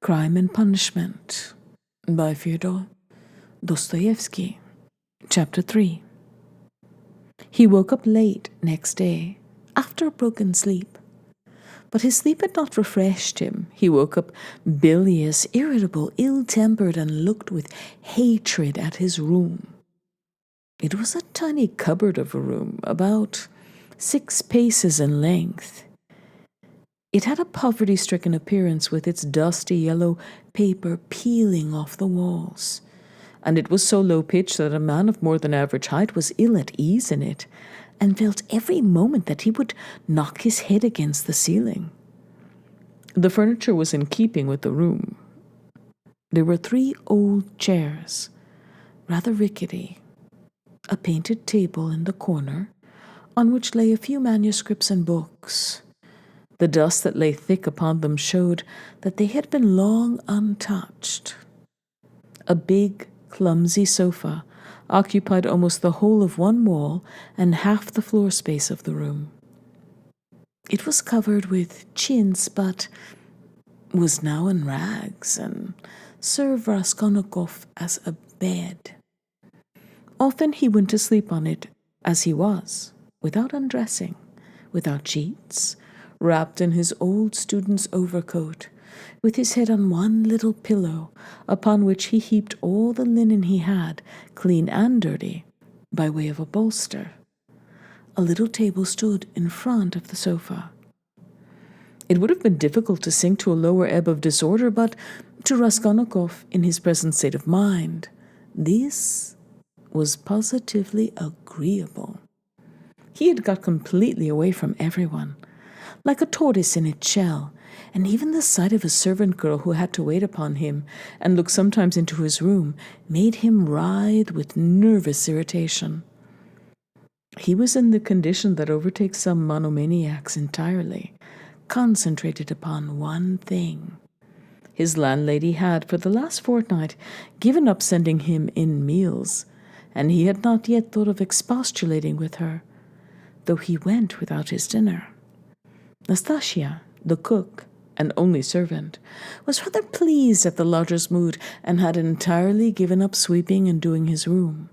Crime and Punishment by Fyodor, Dostoevsky. Chapter 3. He woke up late next day, after a broken sleep. But his sleep had not refreshed him. He woke up bilious, irritable, ill-tempered, and looked with hatred at his room. It was a tiny cupboard of a room, about 6 paces in length. It had a poverty-stricken appearance, with its dusty yellow paper peeling off the walls, and it was so low-pitched that a man of more than average height was ill at ease in it, and felt every moment that he would knock his head against the ceiling. The furniture was in keeping with the room. There were 3 old chairs, rather rickety, a painted table in the corner, on which lay a few manuscripts and books. The dust that lay thick upon them showed that they had been long untouched. A big, clumsy sofa occupied almost the whole of one wall and half the floor space of the room. It was covered with chintz, but was now in rags, and served Raskolnikov as a bed. Often he went to sleep on it as he was, without undressing, without sheets, wrapped in his old student's overcoat, with his head on one little pillow, upon which he heaped all the linen he had, clean and dirty, by way of a bolster. A little table stood in front of the sofa. It would have been difficult to sink to a lower ebb of disorder, but to Raskolnikov, in his present state of mind, this was positively agreeable. He had got completely away from everyone, like a tortoise in its shell, and even the sight of a servant girl who had to wait upon him and look sometimes into his room made him writhe with nervous irritation. He was in the condition that overtakes some monomaniacs entirely, concentrated upon one thing. His landlady had, for the last fortnight, given up sending him in meals, and he had not yet thought of expostulating with her, though he went without his dinner. Nastasia, the cook and only servant, was rather pleased at the lodger's mood and had entirely given up sweeping and doing his room.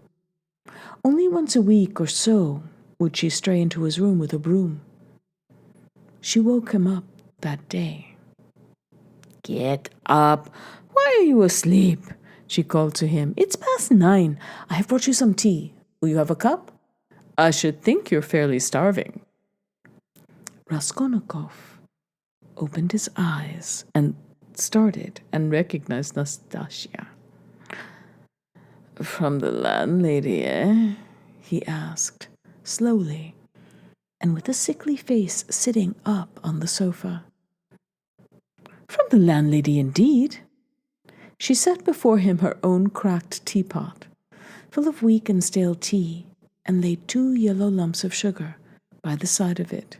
Only once a week or so would she stray into his room with a broom. She woke him up that day. "Get up! Why are you asleep?" she called to him. "It's past 9. I have brought you some tea. Will you have a cup? I should think you're fairly starving." Raskolnikov opened his eyes and started and recognized Nastasia. "From the landlady, eh?" he asked, slowly, and with a sickly face sitting up on the sofa. "From the landlady, indeed." She set before him her own cracked teapot, full of weak and stale tea, and laid 2 yellow lumps of sugar by the side of it.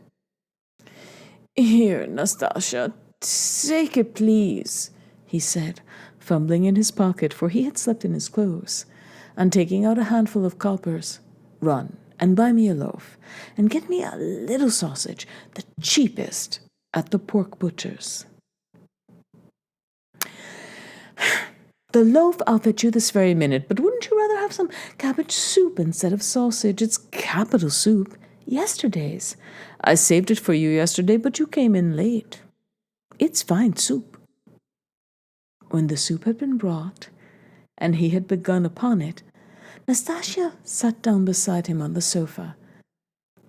"Here, Nastasia, take it, please," he said, fumbling in his pocket, for he had slept in his clothes, and taking out a handful of coppers. "Run and buy me a loaf, and get me a little sausage, the cheapest, at the pork butcher's." "The loaf I'll fetch you this very minute, but wouldn't you rather have some cabbage soup instead of sausage? It's capital soup. Yesterday's. I saved it for you yesterday, but you came in late. It's fine soup." When the soup had been brought, and he had begun upon it, Nastasia sat down beside him on the sofa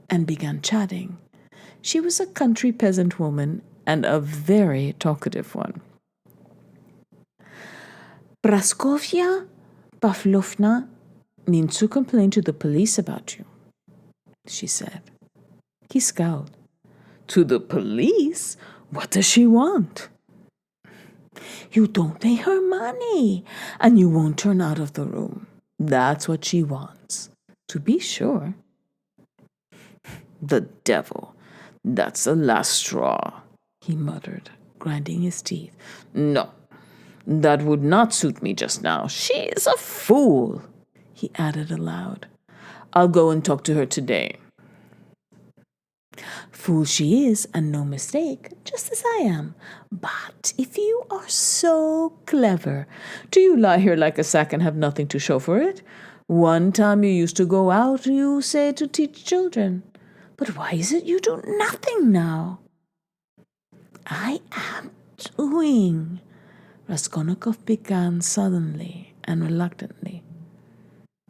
and began chatting. She was a country peasant woman, and a very talkative one. "Praskovya Pavlovna means to complain to the police about you," she said. He scowled. "To the police? What does she want?" "You don't pay her money, and you won't turn out of the room. That's what she wants." "To be sure." "The devil! That's the last straw," he muttered, grinding his teeth. "No, that would not suit me just now. She is a fool," he added aloud. "I'll go and talk to her today." "Fool she is, and no mistake, just as I am. But if you are so clever. Do you lie here like a sack and have nothing to show for it? One time you used to go out, you say, to teach children. But why is it you do nothing now? I am doing, Raskolnikov began suddenly and reluctantly.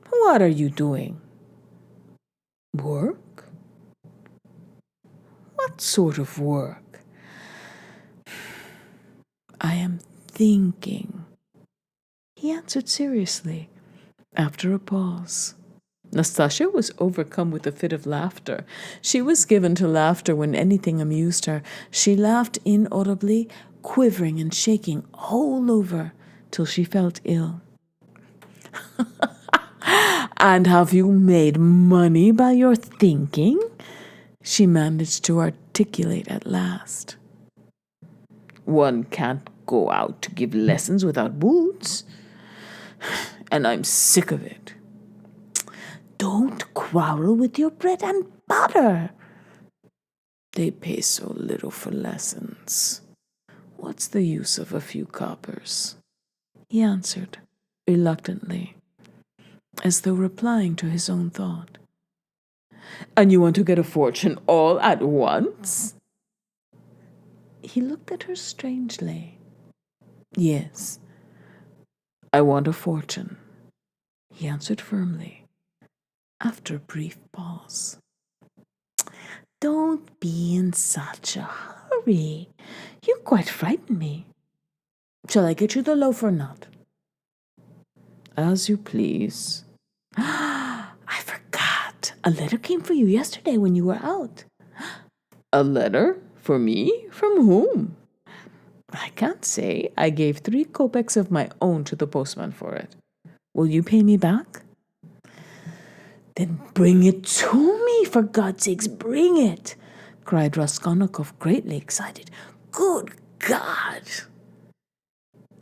What are you doing? Work? What sort of work? I am thinking, he answered seriously, after a pause. Nastasia was overcome with a fit of laughter. She was given to laughter when anything amused her. She laughed inaudibly, quivering and shaking all over, till she felt ill. And have you made money by your thinking? She managed to articulate at last. One can't go out to give lessons without boots. And I'm sick of it. Don't quarrel with your bread and butter. They pay so little for lessons. What's the use of a few coppers? He answered, reluctantly, as though replying to his own thought. And you want to get a fortune all at once? He looked at her strangely. Yes, I want a fortune, he answered firmly, after a brief pause. Don't be in such a hurry. You quite frighten me. Shall I get you the loaf or not? As you please. I forgot. A letter came for you yesterday when you were out. A letter? For me? From whom? I can't say. I gave 3 kopecks of my own to the postman for it. Will you pay me back? Then bring it to me, for God's sakes, bring it, cried Raskolnikov, greatly excited. Good God!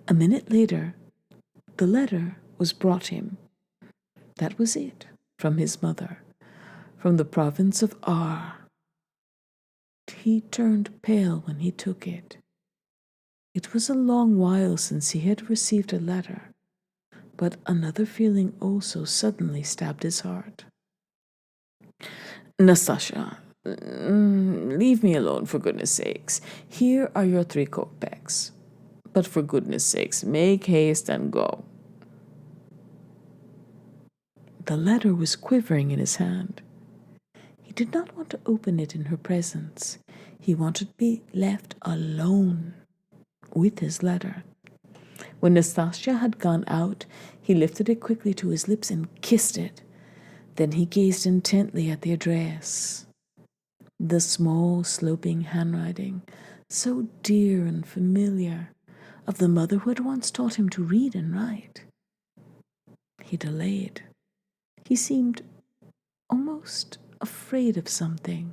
A minute later, the letter was brought him. That was it, from his mother, from the province of R. He turned pale when he took it. It was a long while since he had received a letter, but another feeling also suddenly stabbed his heart. Nastasia, leave me alone, for goodness sakes. Here are your 3 kopecks. But for goodness sakes, make haste and go. The letter was quivering in his hand. He did not want to open it in her presence. He wanted to be left alone with his letter. When Nastasia had gone out, he lifted it quickly to his lips and kissed it. Then he gazed intently at the address. The small, sloping handwriting, so dear and familiar, of the mother who had once taught him to read and write. He delayed. He seemed almost afraid of something.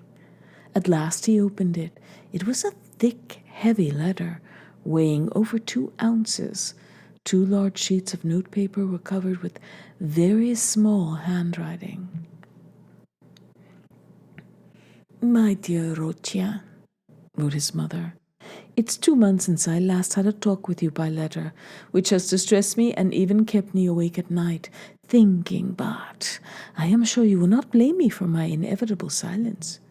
At last he opened it. It was a thick, heavy letter, weighing over 2 ounces. 2 large sheets of notepaper were covered with very small handwriting. My dear Rotya, wrote his mother, it's 2 months since I last had a talk with you by letter, which has distressed me and even kept me awake at night, thinking, but I am sure you will not blame me for my inevitable silence.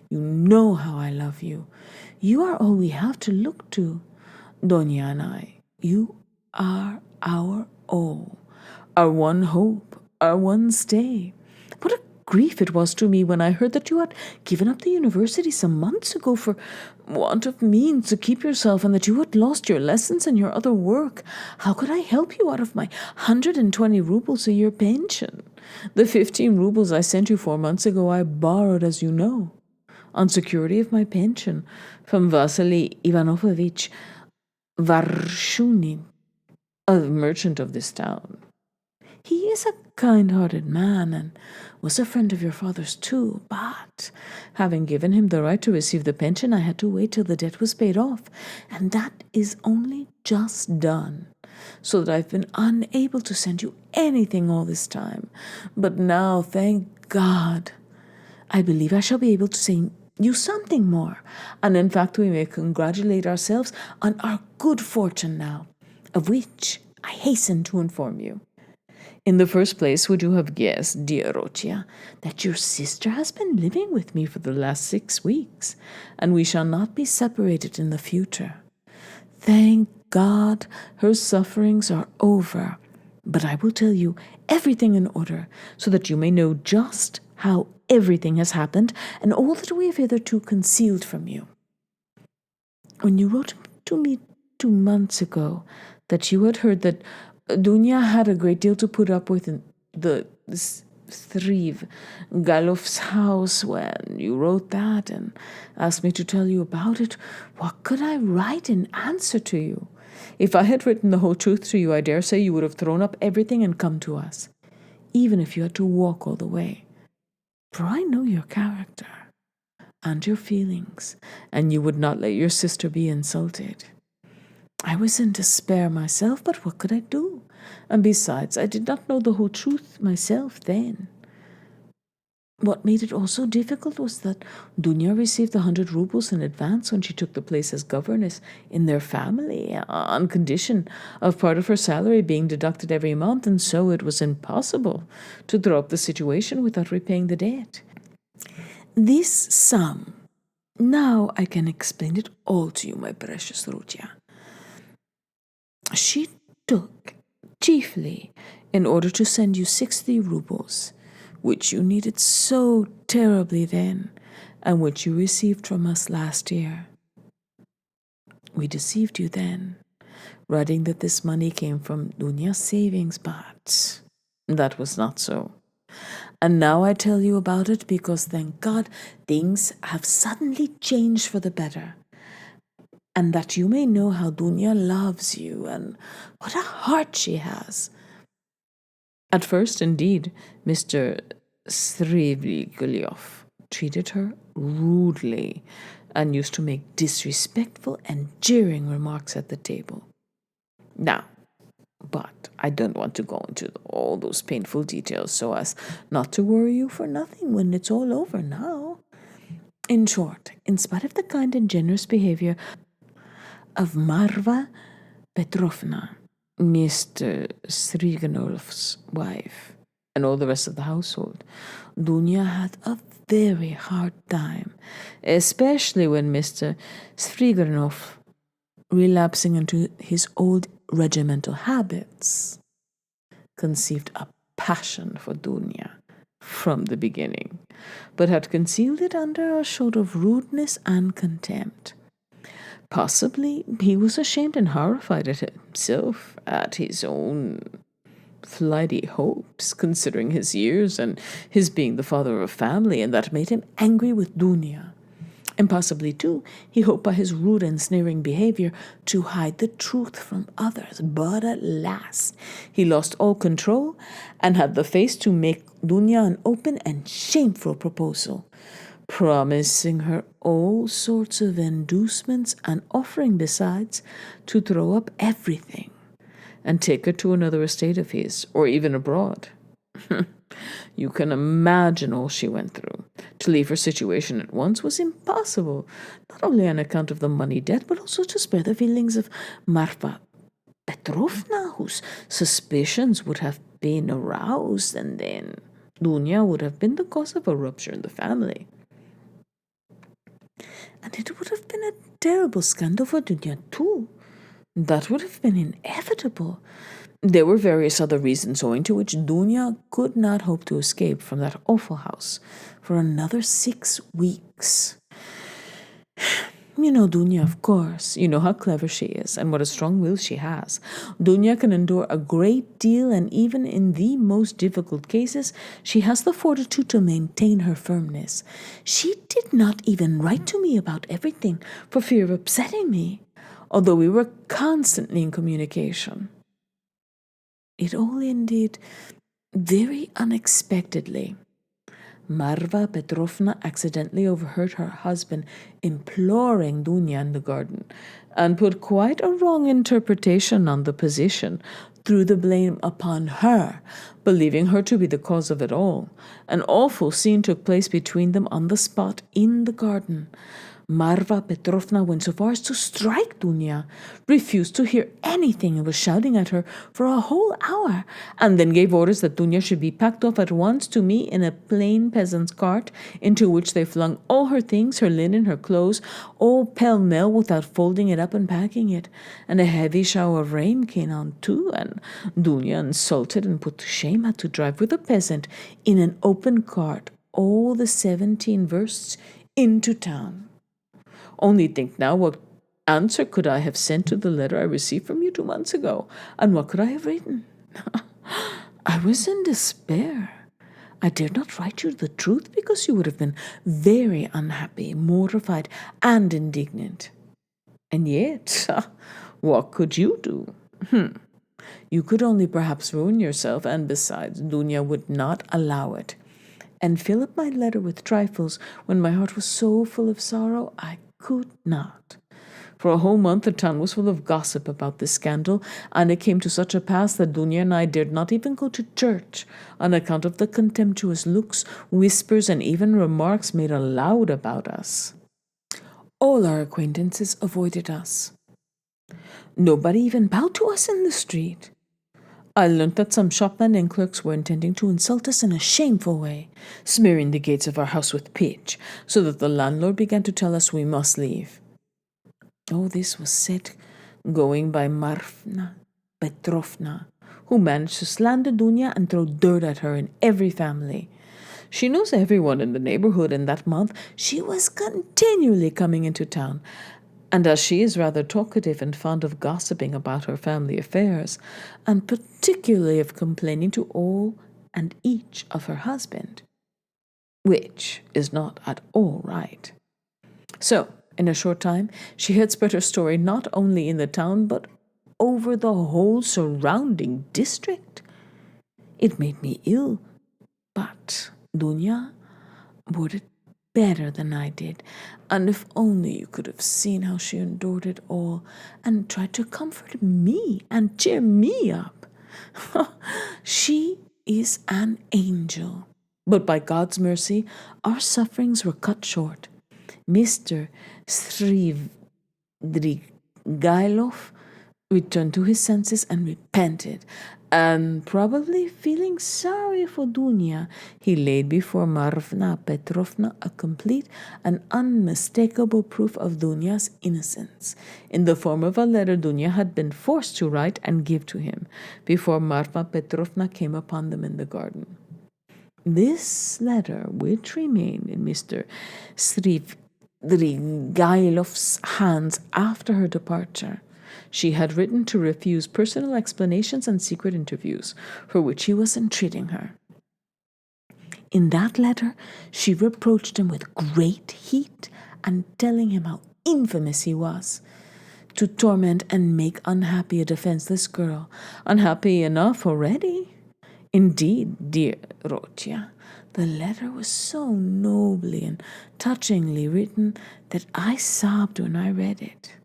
You know how I love you. You are all we have to look to. Donya and I, you are our all, our one hope, our one stay. What a grief it was to me when I heard that you had given up the university some months ago for want of means to keep yourself, and that you had lost your lessons and your other work. How could I help you out of my 120 rubles a year pension? The 15 rubles I sent you 4 months ago I borrowed, as you know, on security of my pension, from Vasily Ivanovich Varshunin, a merchant of this town. He is a kind-hearted man, and was a friend of your father's too, but having given him the right to receive the pension, I had to wait till the debt was paid off, and that is only just done, so that I've been unable to send you anything all this time. But now, thank God, I believe I shall be able to you something more. And in fact, we may congratulate ourselves on our good fortune now, of which I hasten to inform you. In the first place, would you have guessed, dear Rocia, that your sister has been living with me for the last 6 weeks, and we shall not be separated in the future. Thank God, her sufferings are over. But I will tell you everything in order, so that you may know just how everything has happened and all that we have hitherto concealed from you. When you wrote to me 2 months ago that you had heard that Dunya had a great deal to put up with in the Thriv Galof's house, when you wrote that and asked me to tell you about it, what could I write in answer to you? If I had written the whole truth to you, I dare say you would have thrown up everything and come to us, even if you had to walk all the way. For I know your character and your feelings, and you would not let your sister be insulted. I was in despair myself, but what could I do? And besides, I did not know the whole truth myself then. What made it also difficult was that Dunya received 100 rubles in advance when she took the place as governess in their family, on condition of part of her salary being deducted every month, and so it was impossible to throw up the situation without repaying the debt. This sum, now I can explain it all to you, my precious Rutia. She took chiefly in order to send you 60 rubles, which you needed so terribly then, and which you received from us last year. We deceived you then, writing that this money came from Dunya's savings, but that was not so. And now I tell you about it because, thank God, things have suddenly changed for the better. And that you may know how Dunya loves you and what a heart she has. At first, indeed, Mr. Srivigulyov treated her rudely and used to make disrespectful and jeering remarks at the table. Now, but I don't want to go into all those painful details so as not to worry you for nothing when it's all over now. In short, in spite of the kind and generous behavior of Marva Petrovna, Mr. Striganov's wife, and all the rest of the household, Dunya had a very hard time, especially when Mr. Striganov, relapsing into his old regimental habits, conceived a passion for Dunya from the beginning, but had concealed it under a show of rudeness and contempt. Possibly he was ashamed and horrified at himself, at his own flighty hopes, considering his years and his being the father of a family, and that made him angry with Dunya. And possibly, too, he hoped by his rude and sneering behavior to hide the truth from others. But at last, he lost all control and had the face to make Dunya an open and shameful proposal, promising her all sorts of inducements and offering, besides, to throw up everything and take her to another estate of his, or even abroad. You can imagine all she went through. To leave her situation at once was impossible, not only on account of the money debt, but also to spare the feelings of Marfa Petrovna, whose suspicions would have been aroused, and then Dunya would have been the cause of a rupture in the family. And it would have been a terrible scandal for Dunya, too. That would have been inevitable. There were various other reasons owing to which Dunya could not hope to escape from that awful house for another 6 weeks. You know Dunya, of course. You know how clever she is and what a strong will she has. Dunya can endure a great deal, and even in the most difficult cases, she has the fortitude to maintain her firmness. She did not even write to me about everything for fear of upsetting me, although we were constantly in communication. It all ended very unexpectedly. Marva Petrovna accidentally overheard her husband imploring Dunya in the garden, and put quite a wrong interpretation on the position, threw the blame upon her, believing her to be the cause of it all. An awful scene took place between them on the spot in the garden. Marfa Petrovna went so far as to strike Dunya, refused to hear anything and was shouting at her for a whole hour, and then gave orders that Dunya should be packed off at once to me in a plain peasant's cart, into which they flung all her things, her linen, her clothes, all pell-mell without folding it up and packing it. And a heavy shower of rain came on too, and Dunya, insulted and put to shame, had to drive with a peasant in an open cart all the 17 versts into town. Only think now, what answer could I have sent to the letter I received from you 2 months ago? And what could I have written? I was in despair. I dared not write you the truth because you would have been very unhappy, mortified, and indignant. And yet, what could you do? You could only perhaps ruin yourself, and besides, Dunya would not allow it. And fill up my letter with trifles when my heart was so full of sorrow, I could not. For a whole month the town was full of gossip about this scandal, and it came to such a pass that Dunya and I dared not even go to church on account of the contemptuous looks, whispers, and even remarks made aloud about us. All our acquaintances avoided us. Nobody even bowed to us in the street. I learnt that some shopmen and clerks were intending to insult us in a shameful way, smearing the gates of our house with pitch, so that the landlord began to tell us we must leave. All this was said going by Marfa Petrovna, who managed to slander Dunya and throw dirt at her in every family. She knows everyone in the neighborhood, and that month she was continually coming into town. And as she is rather talkative and fond of gossiping about her family affairs, and particularly of complaining to all and each of her husband, which is not at all right. So, in a short time, she had spread her story not only in the town, but over the whole surrounding district. It made me ill, but Dunya bore it better than I did, and if only you could have seen how she endured it all and tried to comfort me and cheer me up. She is an angel. But by God's mercy, our sufferings were cut short. Mr. Svidrigailov returned to his senses and repented, and probably feeling sorry for Dunya, he laid before Marfa Petrovna a complete and unmistakable proof of Dunya's innocence, in the form of a letter Dunya had been forced to write and give to him, before Marfa Petrovna came upon them in the garden. This letter, which remained in Mr. Svidrigailov's hands after her departure, she had written to refuse personal explanations and secret interviews, for which he was entreating her. In that letter, she reproached him with great heat, and telling him how infamous he was to torment and make unhappy a defenseless girl, unhappy enough already. Indeed, dear Rotya, the letter was so nobly and touchingly written that I sobbed when I read it.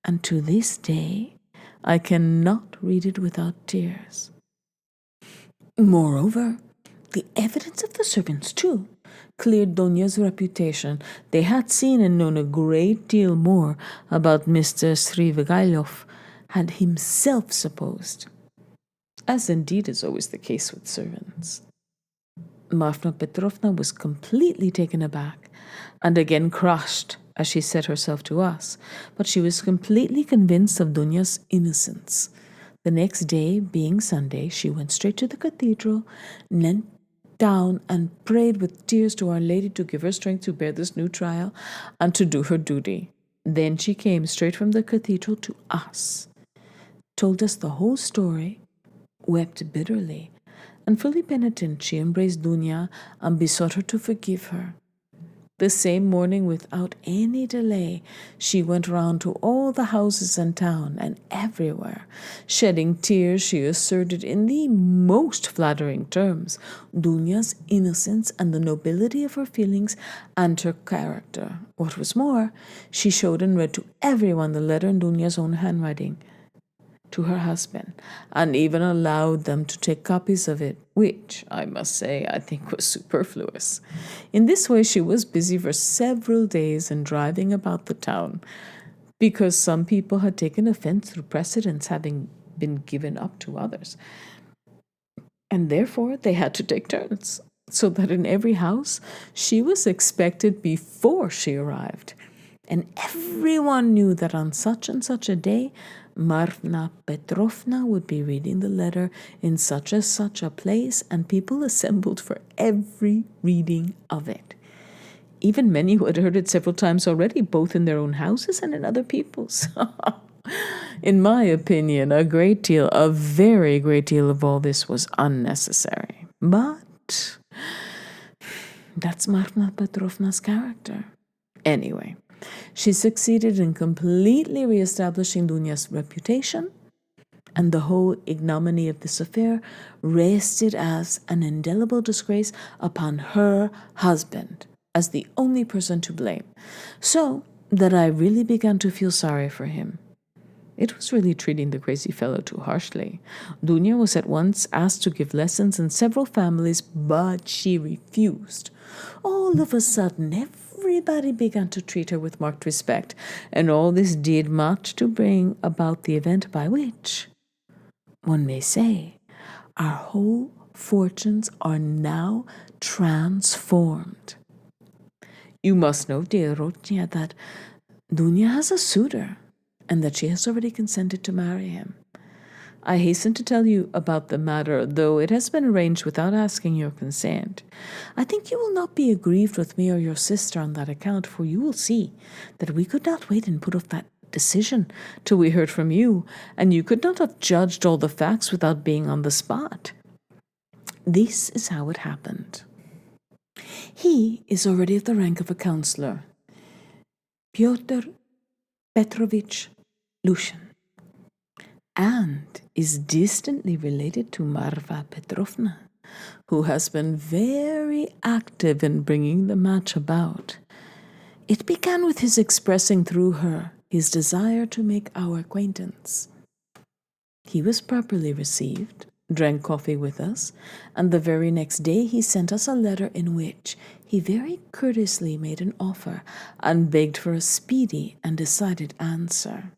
And to this day, I cannot read it without tears. Moreover, the evidence of the servants, too, cleared Dunya's reputation. They had seen and known a great deal more about Mr. Svidrigailov had himself supposed, as indeed is always the case with servants. Marfa Petrovna was completely taken aback, and again crushed, as she said herself to us, but she was completely convinced of Dunya's innocence. The next day, being Sunday, she went straight to the cathedral, knelt down, and prayed with tears to Our Lady to give her strength to bear this new trial and to do her duty. Then she came straight from the cathedral to us, told us the whole story, wept bitterly, and fully penitent, she embraced Dunya and besought her to forgive her. The same morning, without any delay, she went round to all the houses in town, and everywhere, shedding tears, she asserted in the most flattering terms Dunya's innocence and the nobility of her feelings and her character. What was more, she showed and read to everyone the letter in Dunya's own handwriting. to her husband and even allowed them to take copies of it, which, I must say, I think was superfluous. In this way, she was busy for several days in driving about the town because some people had taken offense through precedence having been given up to others. And therefore, they had to take turns, so that in every house she was expected before she arrived. And everyone knew that on such and such a day, Marfa Petrovna would be reading the letter in such and such a place, and people assembled for every reading of it. Even many who had heard it several times already, both in their own houses and in other people's. In my opinion, a very great deal of all this was unnecessary. But that's Marfa Petrovna's character. Anyway, she succeeded in completely reestablishing Dunya's reputation, and the whole ignominy of this affair rested as an indelible disgrace upon her husband, as the only person to blame, so that I really began to feel sorry for him. It was really treating the crazy fellow too harshly. Dunya was at once asked to give lessons in several families, but she refused. All of a sudden, everybody began to treat her with marked respect, and all this did much to bring about the event by which, one may say, our whole fortunes are now transformed. You must know, dear Rotnia, that Dunya has a suitor, and that she has already consented to marry him. I hasten to tell you about the matter, though it has been arranged without asking your consent. I think you will not be aggrieved with me or your sister on that account, for you will see that we could not wait and put off that decision till we heard from you, and you could not have judged all the facts without being on the spot. This is how it happened. He is already of the rank of a counselor, Fyodor Petrovich Lushin, and is distantly related to Marfa Petrovna, who has been very active in bringing the match about. It began with his expressing through her his desire to make our acquaintance. He was properly received, drank coffee with us, and the very next day he sent us a letter in which he very courteously made an offer and begged for a speedy and decided answer.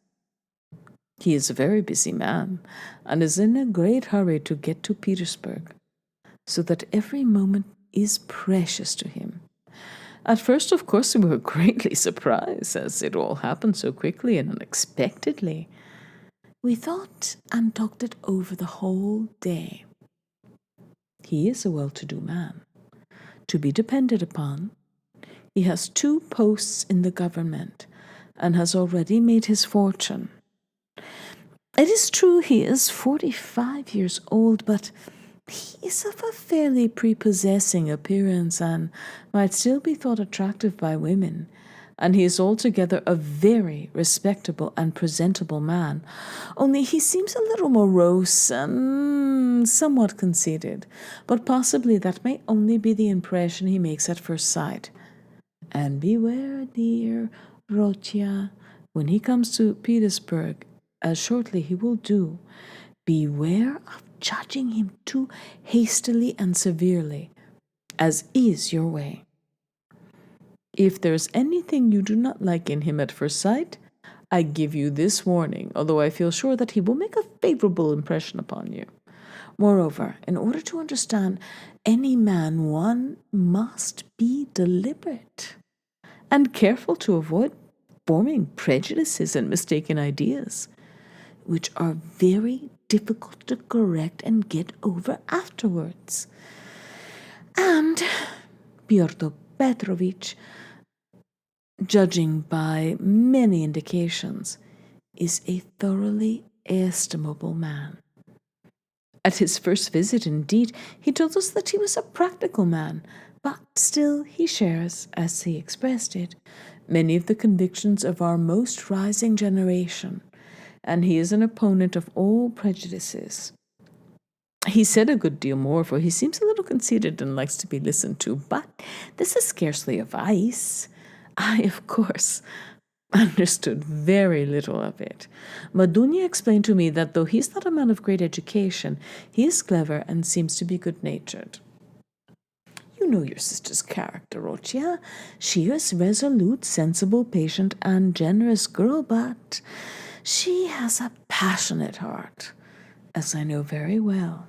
He is a very busy man and is in a great hurry to get to Petersburg, so that every moment is precious to him. At first, of course, we were greatly surprised, as it all happened so quickly and unexpectedly. We thought and talked it over the whole day. He is a well-to-do man, to be depended upon. He has 2 posts in the government and has already made his fortune. It is true he is 45 years old, but he is of a fairly prepossessing appearance and might still be thought attractive by women, and he is altogether a very respectable and presentable man, only he seems a little morose and somewhat conceited, but possibly that may only be the impression he makes at first sight. And beware, dear Rotia, when he comes to Petersburg, as shortly he will do, beware of judging him too hastily and severely, as is your way. If there's anything you do not like in him at first sight, I give you this warning, although I feel sure that he will make a favorable impression upon you. Moreover, in order to understand any man, one must be deliberate and careful to avoid forming prejudices and mistaken ideas, which are very difficult to correct and get over afterwards. And Fyodor Petrovich, judging by many indications, is a thoroughly estimable man. At his first visit, indeed, he told us that he was a practical man, but still he shares, as he expressed it, many of the convictions of our most rising generation, and he is an opponent of all prejudices. He said a good deal more, for he seems a little conceited and likes to be listened to, but this is scarcely a vice. I, of course, understood very little of it. But Dunya explained to me that though he's not a man of great education, he is clever and seems to be good-natured. You know your sister's character, Rochia. She is resolute, sensible, patient, and generous girl, but she has a passionate heart, as I know very well.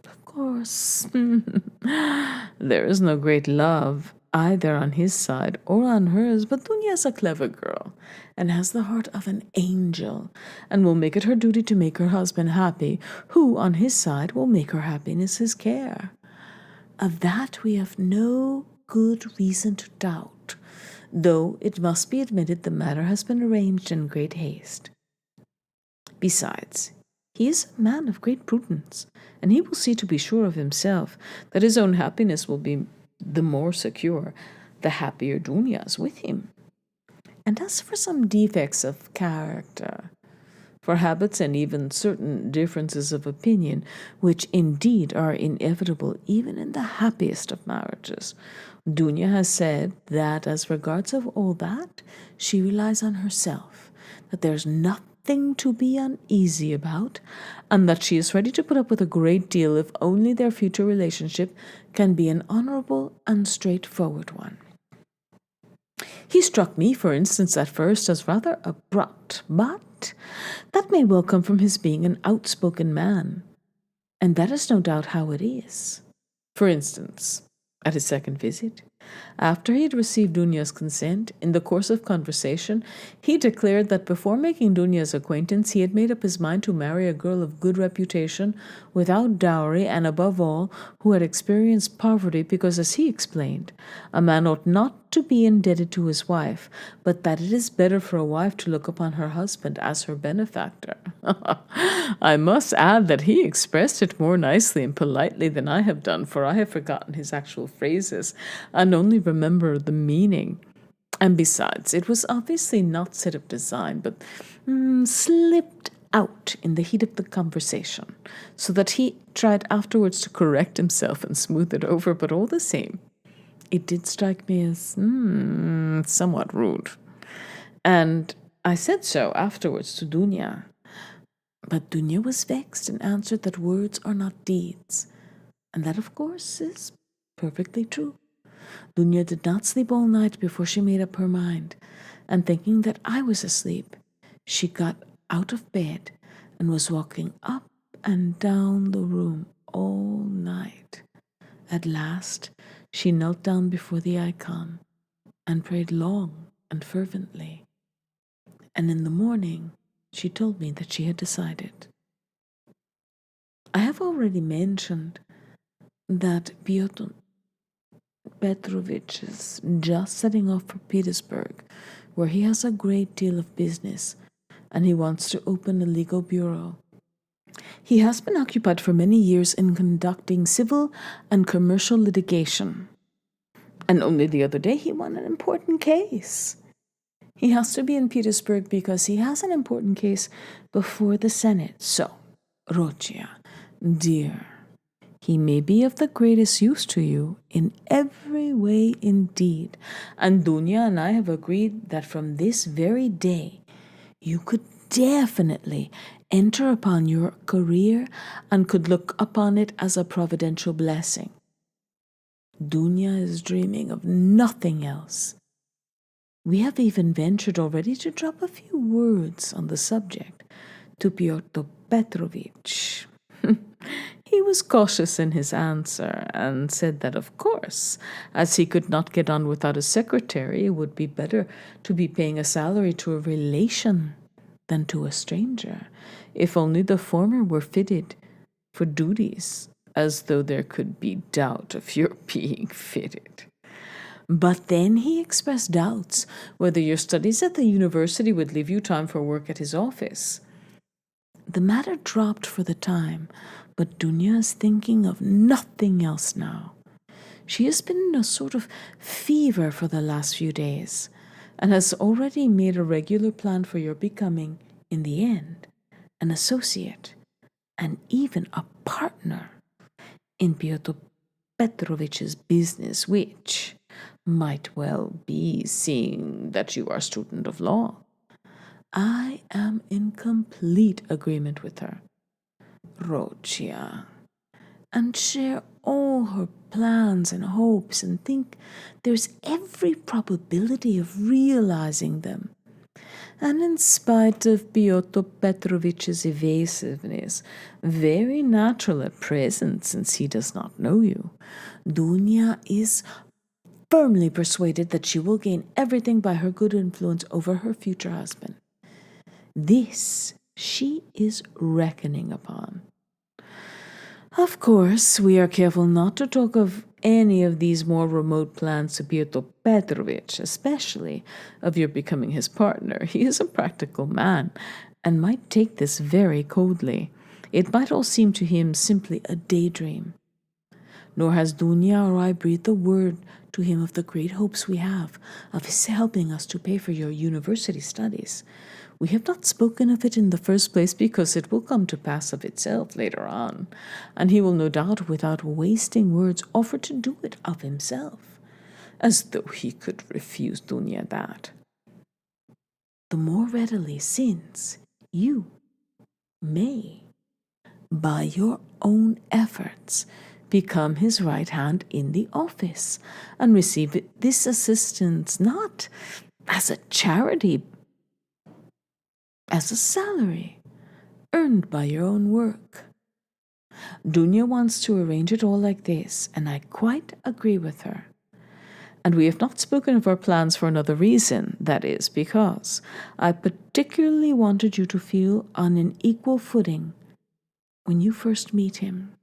Of course, there is no great love either on his side or on hers, but Dunya is a clever girl and has the heart of an angel and will make it her duty to make her husband happy, who, on his side, will make her happiness his care. Of that we have no good reason to doubt, though it must be admitted the matter has been arranged in great haste. Besides, he is a man of great prudence, and he will see to be sure of himself that his own happiness will be the more secure, the happier Dunya is with him. And as for some defects of character, for habits and even certain differences of opinion, which indeed are inevitable even in the happiest of marriages, Dunya has said that as regards of all that, she relies on herself, that there's nothing to be uneasy about, and that she is ready to put up with a great deal if only their future relationship can be an honorable and straightforward one. He struck me, for instance, at first as rather abrupt, but that may well come from his being an outspoken man, and that is no doubt how it is. For instance, at his second visit, after he had received Dunya's consent, in the course of conversation, he declared that before making Dunya's acquaintance, he had made up his mind to marry a girl of good reputation, without dowry, and above all, who had experienced poverty, because, as he explained, a man ought not to be indebted to his wife, but that it is better for a wife to look upon her husband as her benefactor. I must add that he expressed it more nicely and politely than I have done, for I have forgotten his actual phrases and only remember the meaning. And besides, it was obviously not said of design, but slipped out in the heat of the conversation, so that he tried afterwards to correct himself and smooth it over, but all the same, it did strike me as somewhat rude. And I said so afterwards to Dunya. But Dunya was vexed and answered that words are not deeds, and that, of course, is perfectly true. Dunya did not sleep all night before she made up her mind, and thinking that I was asleep, she got out of bed and was walking up and down the room all night. At last, she knelt down before the icon and prayed long and fervently. And in the morning, she told me that she had decided. I have already mentioned that Pyotr Petrovich is just setting off for Petersburg, where he has a great deal of business, and he wants to open a legal bureau. He has been occupied for many years in conducting civil and commercial litigation, and only the other day he won an important case. He has to be in Petersburg because he has an important case before the Senate. So, Rochia, dear, he may be of the greatest use to you in every way indeed, and Dunya and I have agreed that from this very day you could definitely enter upon your career and could look upon it as a providential blessing. Dunya is dreaming of nothing else. We have even ventured already to drop a few words on the subject to Pyotr Petrovich. He was cautious in his answer and said that, of course, as he could not get on without a secretary, it would be better to be paying a salary to a relation than to a stranger, if only the former were fitted for duties, as though there could be doubt of your being fitted. But then he expressed doubts whether your studies at the university would leave you time for work at his office. The matter dropped for the time, but Dunya is thinking of nothing else now. She has been in a sort of fever for the last few days, and has already made a regular plan for your becoming, in the end, an associate, and even a partner in Pyotr Petrovich's business, which, Might well be, seeing that you are a student of law. I am in complete agreement with her, Rocia, and share all her plans and hopes and think there's every probability of realizing them. And in spite of Pyotr Petrovich's evasiveness, very natural at present since he does not know you, Dunya is firmly persuaded that she will gain everything by her good influence over her future husband. This she is reckoning upon. Of course, we are careful not to talk of any of these more remote plans to Pyotr Petrovich, especially of your becoming his partner. He is a practical man and might take this very coldly. It might all seem to him simply a daydream. Nor has Dunya or I breathed a word to him of the great hopes we have of his helping us to pay for your university studies. We have not spoken of it in the first place because it will come to pass of itself later on, and he will no doubt, without wasting words, offer to do it of himself, as though he could refuse Dunya that. The more readily since you may, by your own efforts, become his right hand in the office and receive this assistance not as a charity, as a salary earned by your own work. Dunya wants to arrange it all like this, and I quite agree with her. And we have not spoken of our plans for another reason, that is, because I particularly wanted you to feel on an equal footing when you first meet him.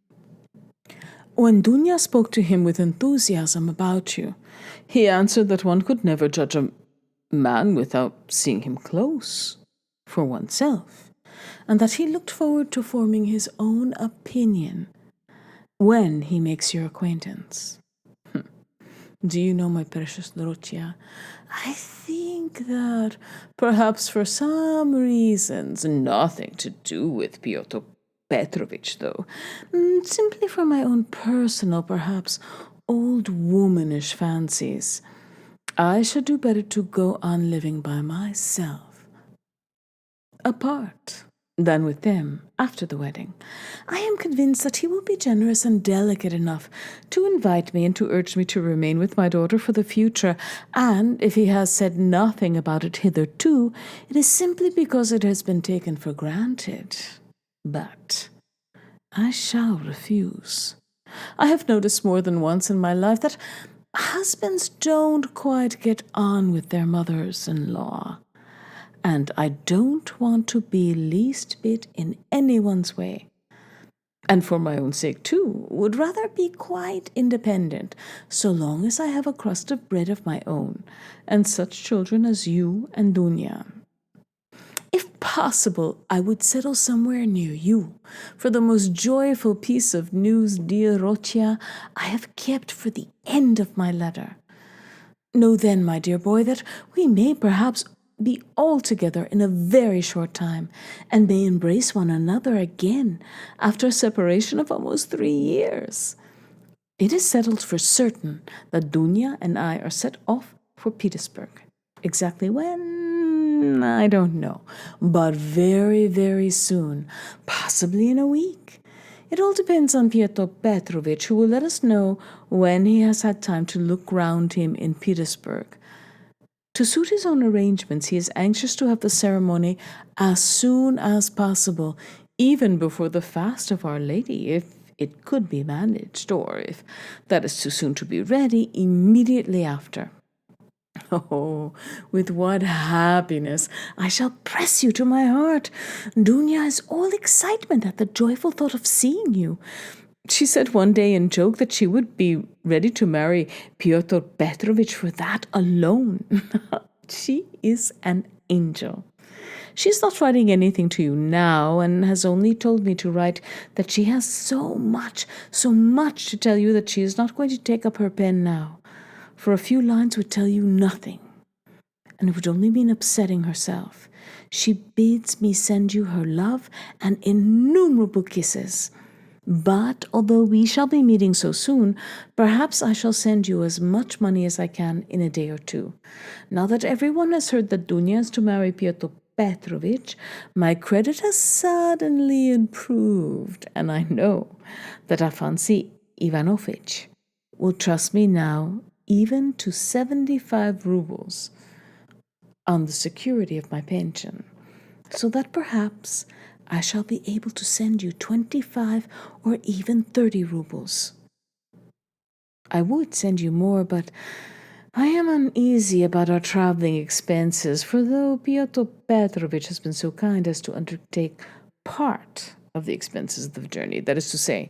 When Dunya spoke to him with enthusiasm about you, he answered that one could never judge a man without seeing him close for oneself, and that he looked forward to forming his own opinion when he makes your acquaintance. Do you know, my precious Dorothea, I think that perhaps for some reasons, nothing to do with Pyotr Petrovich, though, simply for my own personal, perhaps old womanish fancies, I should do better to go on living by myself, apart, than with them after the wedding. I am convinced that he will be generous and delicate enough to invite me and to urge me to remain with my daughter for the future, and if he has said nothing about it hitherto, it is simply because it has been taken for granted. But I shall refuse. I have noticed more than once in my life that husbands don't quite get on with their mothers-in-law, and I don't want to be least bit in anyone's way. And for my own sake, too, would rather be quite independent, so long as I have a crust of bread of my own, and such children as you and Dunya. If possible, I would settle somewhere near you, for the most joyful piece of news, dear Rocia, I have kept for the end of my letter. Know then, my dear boy, that we may perhaps be all together in a very short time, and may embrace one another again after a separation of almost 3 years. It is settled for certain that Dunya and I are set off for Petersburg. Exactly when, I don't know, but very, very soon, possibly in a week. It all depends on Pyotr Petrovich, who will let us know when he has had time to look round him in Petersburg. To suit his own arrangements, he is anxious to have the ceremony as soon as possible, even before the fast of Our Lady, if it could be managed, or if that is too soon to be ready, immediately after. Oh, with what happiness I shall press you to my heart. Dunya is all excitement at the joyful thought of seeing you. She said one day in joke that she would be ready to marry Pyotr Petrovich for that alone. She is an angel. She's not writing anything to you now, and has only told me to write that she has so much to tell you that she is not going to take up her pen now, for a few lines would tell you nothing, and it would only mean upsetting herself. She bids me send you her love and innumerable kisses. But although we shall be meeting so soon, perhaps I shall send you as much money as I can in a day or two. Now that everyone has heard that Dunya is to marry Pyotr Petrovich, my credit has suddenly improved, and I know that Afancy Ivanovich will trust me now even to 75 rubles on the security of my pension, so that perhaps I shall be able to send you 25 or even 30 rubles. I would send you more, but I am uneasy about our traveling expenses, for though Pyotr Petrovich has been so kind as to undertake part of the expenses of the journey, that is to say,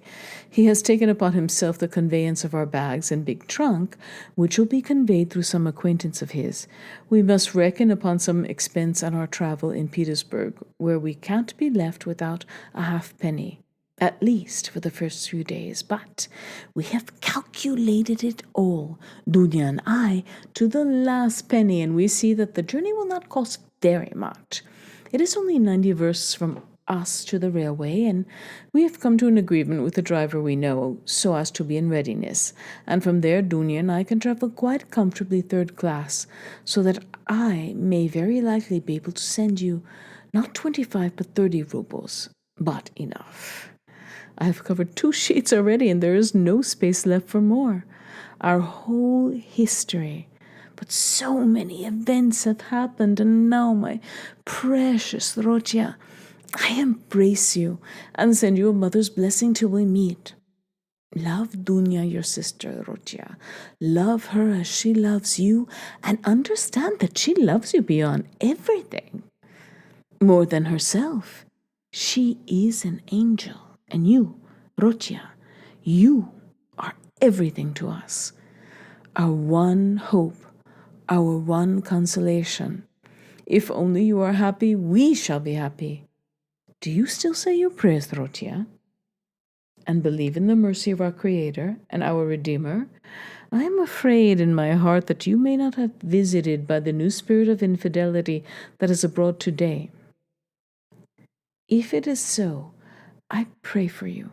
he has taken upon himself the conveyance of our bags and big trunk, which will be conveyed through some acquaintance of his, we must reckon upon some expense on our travel in Petersburg, where we can't be left without a halfpenny, at least for the first few days. But we have calculated it all, Dunya and I, to the last penny, and we see that the journey will not cost very much. It is only 90 versts from us to the railway, and we have come to an agreement with the driver we know, so as to be in readiness. And from there, Dunya and I can travel quite comfortably third class, so that I may very likely be able to send you not 25 but 30 rubles, but enough. I have covered 2 sheets already, and there is no space left for more. Our whole history, but so many events have happened, and now, my precious Rodya, I embrace you and send you a mother's blessing till we meet. Love Dunya, your sister, Rodya. Love her as she loves you, and understand that she loves you beyond everything. More than herself. She is an angel. And you, Rodya, you are everything to us. Our one hope, our one consolation. If only you are happy, we shall be happy. Do you still say your prayers, Rodya? And believe in the mercy of our Creator and our Redeemer? I am afraid in my heart that you may not have visited by the new spirit of infidelity that is abroad today. If it is so, I pray for you.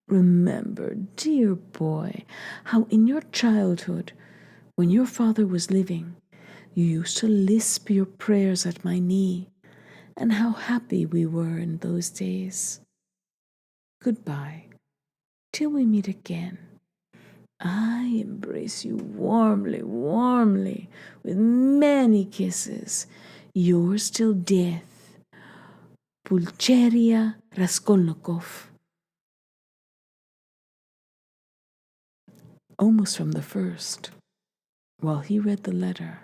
Remember, dear boy, how in your childhood, when your father was living, you used to lisp your prayers at my knee, and how happy we were in those days. Goodbye, till we meet again. I embrace you warmly, warmly, with many kisses. Yours till death, Pulcheria Raskolnikov. Almost from the first, while he read the letter,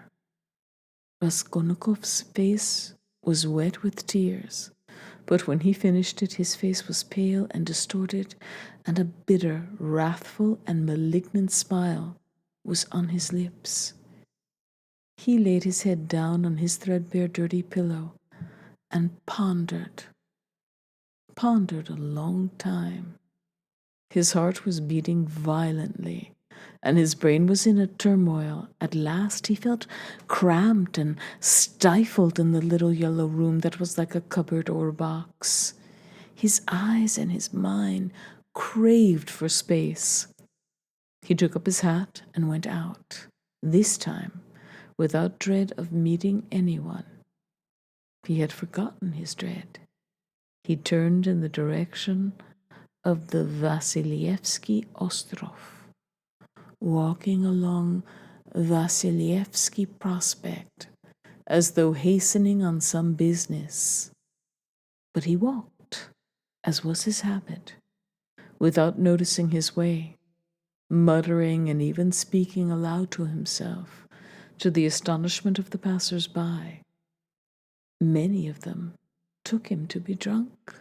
Raskolnikov's face was wet with tears, but when he finished it, his face was pale and distorted, and a bitter, wrathful, and malignant smile was on his lips. He laid his head down on his threadbare, dirty pillow and pondered a long time. His heart was beating violently, and his brain was in a turmoil. At last he felt cramped and stifled in the little yellow room that was like a cupboard or box. His eyes and his mind craved for space. He took up his hat and went out, this time without dread of meeting anyone. He had forgotten his dread. He turned in the direction of the Vasilievsky Ostrov, walking along Vasilievsky Prospect as though hastening on some business. But he walked, as was his habit, without noticing his way, muttering and even speaking aloud to himself, to the astonishment of the passers-by. Many of them took him to be drunk.